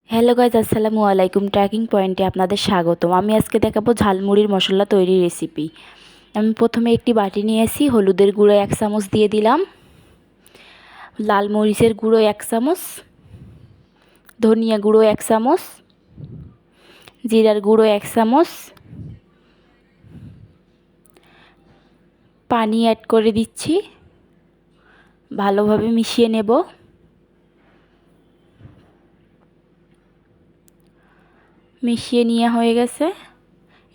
Hello guys, আসসালামু আলাইকুম। Tracking পয়েন্টে আপনাদের স্বাগতম। আমি আজকে দেখাবো ঝালমুড়ির মশলা তৈরির রেসিপি। আমি প্রথমে একটি বাটি নিয়েছি, হলুদের গুঁড়ো 1 চামচ দিয়ে দিলাম, লাল মরিচের গুঁড়ো 1 চামচ, ধনিয়া গুঁড়ো 1 চামচ, জিরার গুঁড়ো 1 চামচ, পানি অ্যাড করে দিচ্ছি, ভালোভাবে মিশিয়ে নেব। মিশিয়ে নেওয়া হয়ে গেছে।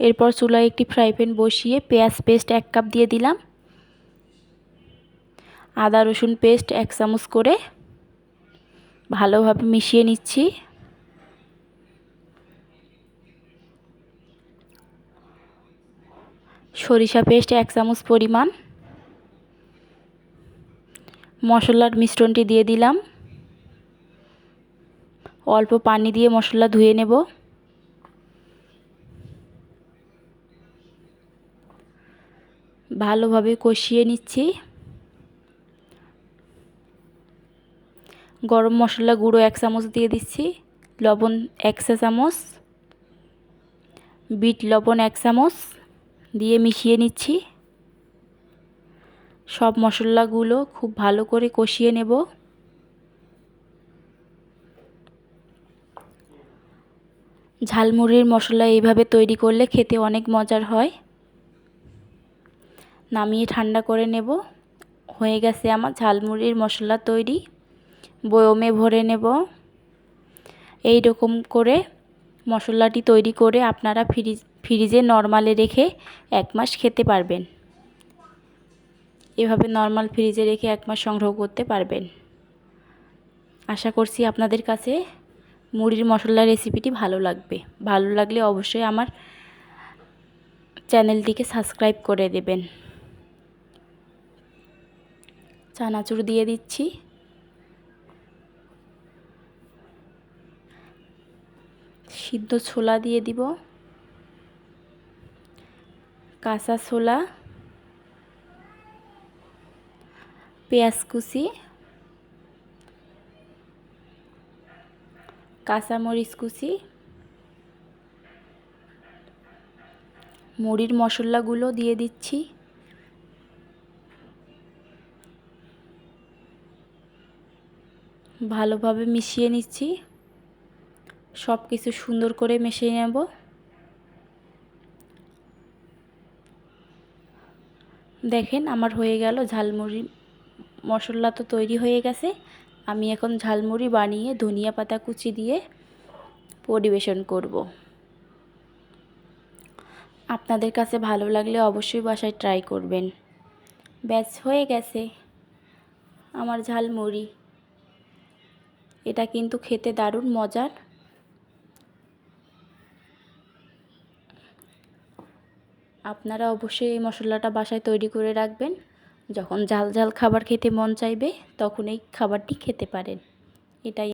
এরপর চুলায় একটি ফ্রাই প্যান বসিয়ে পেঁয়াজ পেস্ট 1 কাপ দিয়ে দিলাম, আদা রসুন পেস্ট 1 চামচ করে ভালোভাবে মিশিয়ে নিচ্ছি। সরিষা পেস্ট 1 চামচ পরিমাণ। মশলার মিশ্রণটি দিয়ে দিলাম, অল্প পানি দিয়ে মশলা ধুয়ে নেব। ভালোভাবে কষিয়ে নিচ্ছি। গরম মশলা গুঁড়ো 1 চামচ দিয়ে দিচ্ছি, লবণ 1 চা চামচ, বিট লবণ 1 চামচ দিয়ে মিশিয়ে নিচ্ছি। সব মশলাগুলো খুব ভালো করে কষিয়ে নেব। ঝালমুড়ির মশলা এইভাবে তৈরি করলে খেতে অনেক মজার হয়। নামিয়ে ঠান্ডা করে নেব। হয়ে গেছে আমার ঝালমুড়ির মশলা তৈরি। বয়মে ভরে নেব। এই রকম করে মশলাটি তৈরি করে আপনারা ফ্রিজে নরমালে রেখে 1 মাস খেতে পারবেন। এভাবে নরমাল ফ্রিজে রেখে 1 মাস সংগ্রহ করতে পারবেন। আশা করছি আপনাদের কাছে মুড়ির মশলা রেসিপিটি ভালো লাগবে। ভালো লাগলে অবশ্যই আমার চ্যানেলটিকে সাবস্ক্রাইব করে দেবেন। চানাচুর দিয়ে দিচ্ছি, সিদ্ধ ছোলা দিয়ে দিব, কাঁচা ছোলা, পেঁয়াজ কুচি, কাঁচামরিচ কুচি, মুড়ির মশলাগুলো দিয়ে দিচ্ছি। ভালোভাবে মিশিয়ে নিচ্ছি। সব কিছু সুন্দর করে মিশিয়ে নেব। দেখেন আমার হয়ে গেল ঝালমুড়ি মশলা তো তৈরি হয়ে গেছে। আমি এখন ঝালমুড়ি বানিয়ে ধনিয়া পাতা কুচি দিয়ে পরিবেশন করব। আপনাদের কাছে ভালো লাগলে অবশ্যই বাসায় ট্রাই করবেন। ব্যাস হয়ে গেছে আমার ঝালমুড়ি। এটা কিন্তু খেতে দারুণ মজার। আপনারা অবশ্যই এই মশলাটা বাসায় তৈরি করে রাখবেন। যখন ঝাল ঝাল খাবার খেতে মন চাইবে তখন এই খাবারটি খেতে পারেন। এটাই।